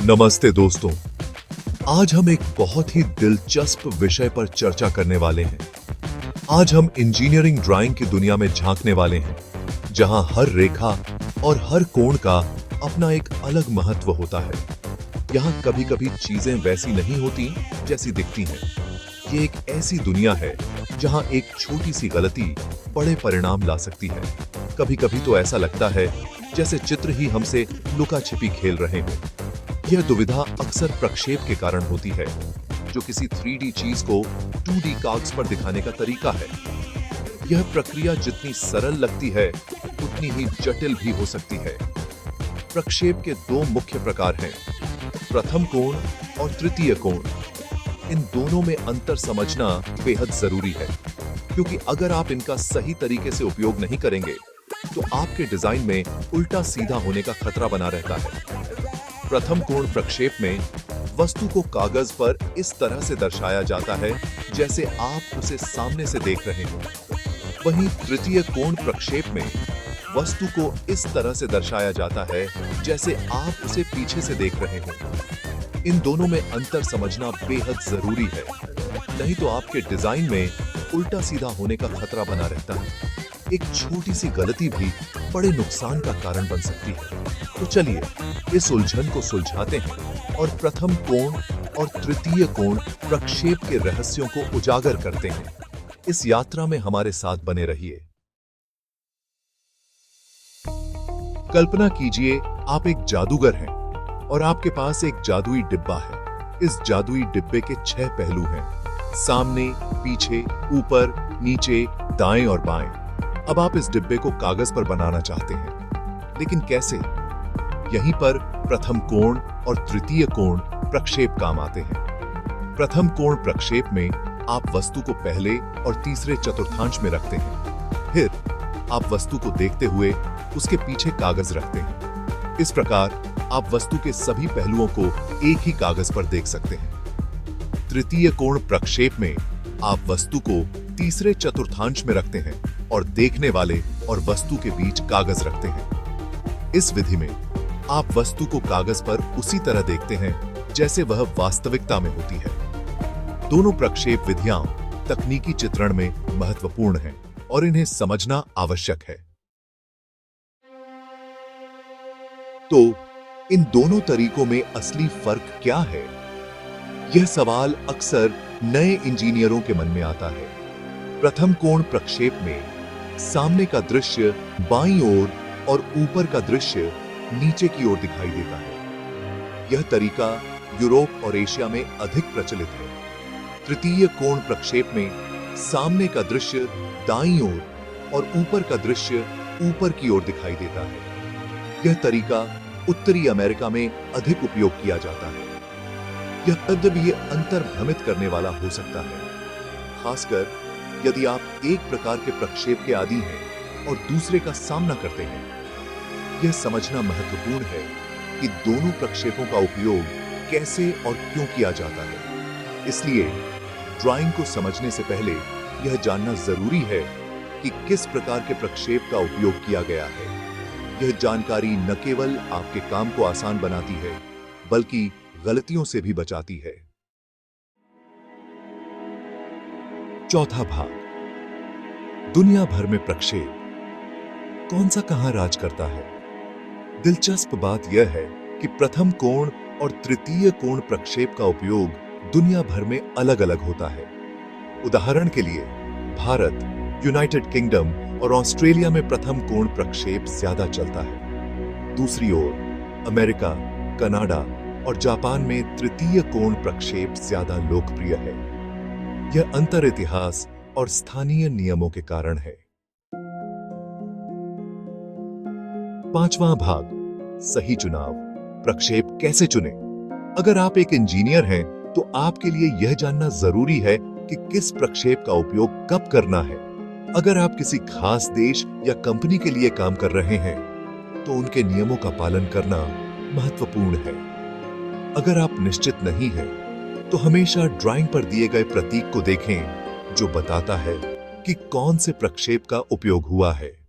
नमस्ते दोस्तों। आज हम एक बहुत ही दिलचस्प विषय पर चर्चा करने वाले हैं। आज हम इंजीनियरिंग ड्राइंग की दुनिया में झांकने वाले हैं, जहां हर रेखा और हर कोण का अपना एक अलग महत्व होता है। यहां कभी-कभी चीजें वैसी नहीं होती जैसी दिखती हैं। ये एक ऐसी दुनिया है जहां एक छोटी सी गलती बड़े परिणाम ला सकती है। कभी-कभी तो ऐसा लगता है जैसे चित्र ही हमसे लुका-छिपी खेल रहे हों। यह दुविधा अक्सर प्रक्षेप के कारण होती है, जो किसी 3D चीज को 2D कागज पर दिखाने का तरीका है। यह प्रक्रिया जितनी सरल लगती है, उतनी ही जटिल भी हो सकती है। प्रक्षेप के दो मुख्य प्रकार हैं, प्रथम कोण और तृतीय कोण। इन दोनों में अंतर समझना बेहद जरूरी है, क्योंकि अगर आप इनका सही तरीके से उपयोग नहीं करेंगे, तो आपके डिजाइन में उल्टा सीधा होने का खतरा बना रहता है। प्रथम कोण प्रक्षेप में वस्तु को कागज पर इस तरह से दर्शाया जाता है जैसे आप उसे सामने से देख रहे हो। वहीं तृतीय कोण प्रक्षेप में वस्तु को इस तरह से दर्शाया जाता है जैसे आप उसे पीछे से देख रहे हो। इन दोनों में अंतर समझना बेहद जरूरी है, नहीं तो आपके डिजाइन में उल्टा सीधा होने का खतरा बना रहता है। एक छोटी सी गलती भी बड़े नुकसान का कारण बन सकती है। तो चलिए इस उलझन को सुलझाते हैं और प्रथम कोण और तृतीय कोण प्रक्षेप के रहस्यों को उजागर करते हैं। इस यात्रा में हमारे साथ बने रहिए। कल्पना कीजिए आप एक जादूगर हैं और आपके पास एक जादुई डिब्बा है। इस जादुई डिब्बे के 6 पहलू हैं, सामने, पीछे, ऊपर, नीचे, दाएं और बाएं। अब आप इस डिब्बे को कागज पर बनाना चाहते हैं, लेकिन कैसे? यहीं पर प्रथम कोण और तृतीय कोण प्रक्षेप काम आते हैं। प्रथम कोण प्रक्षेप में आप वस्तु को पहले और तीसरे चतुर्थांश में रखते हैं। फिर आप वस्तु को देखते हुए उसके पीछे कागज रखते हैं। इस प्रकार आप वस्तु के सभी पहलुओं को एक ही कागज पर देख सकते हैं। तृतीय कोण प्रक्षेप में आप वस्तु को तीसरे चतुर्थांश में रखते हैं और देखने वाले और वस्तु के बीच कागज रखते हैं। इस विधि में आप वस्तु को कागज पर उसी तरह देखते हैं जैसे वह वास्तविकता में होती है। दोनों प्रक्षेप विधियां तकनीकी चित्रण में महत्वपूर्ण हैं और इन्हें समझना आवश्यक है। तो इन दोनों तरीकों में असली फर्क क्या है? यह सवाल अक्सर नए इंजीनियरों के मन में आता है। प्रथम कोण प्रक्षेप में सामने का दृश्य बाईं ओर और ऊपर का दृश्य नीचे की ओर दिखाई देता है। यह तरीका यूरोप और एशिया में अधिक प्रचलित है। तृतीय कोण प्रक्षेप में सामने का दृश्य दाईं ओर और ऊपर का दृश्य ऊपर की ओर दिखाई देता है। यह तरीका उत्तरी अमेरिका में अधिक उपयोग किया जाता है। यह अद्वितीय अंतर भ्रमित करने वाला हो सकता है, खासकर यदि आप एक प्रकार के प्रक्षेप के आदी हैं और दूसरे का सामना करते हैं। यह समझना महत्वपूर्ण है कि दोनों प्रक्षेपों का उपयोग कैसे और क्यों किया जाता है। इसलिए ड्राइंग को समझने से पहले यह जानना जरूरी है कि किस प्रकार के प्रक्षेप का उपयोग किया गया है। यह जानकारी न केवल आपके काम को आसान बनाती है, बल्कि गलतियों से भी बचाती है। चौथा भाग, दुनिया भर में प्रक्षेप कौन सा कहां राज करता है? दिलचस्प बात यह है कि प्रथम कोण और तृतीय कोण प्रक्षेप का उपयोग दुनिया भर में अलग अलग होता है। उदाहरण के लिए भारत, यूनाइटेड किंगडम और ऑस्ट्रेलिया में प्रथम कोण प्रक्षेप ज्यादा चलता है। दूसरी ओर अमेरिका, कनाडा और जापान में तृतीय कोण प्रक्षेप ज्यादा लोकप्रिय है। यह अंतर इतिहास और स्थानीय नियमों के कारण है। पांचवां भाग, सही चुनाव। प्रक्षेप कैसे चुनें? अगर आप एक इंजीनियर हैं, तो आपके लिए यह जानना जरूरी है कि किस प्रक्षेप का उपयोग कब करना है। अगर आप किसी खास देश या कंपनी के लिए काम कर रहे हैं, तो उनके नियमों का पालन करना महत्वपूर्ण है। अगर आप निश्चित नहीं हैं, तो हमेशा ड्राइंग पर दिए गए प्रतीक को देखें, जो बताता है कि कौन से प्रक्षेप का उपयोग हुआ है।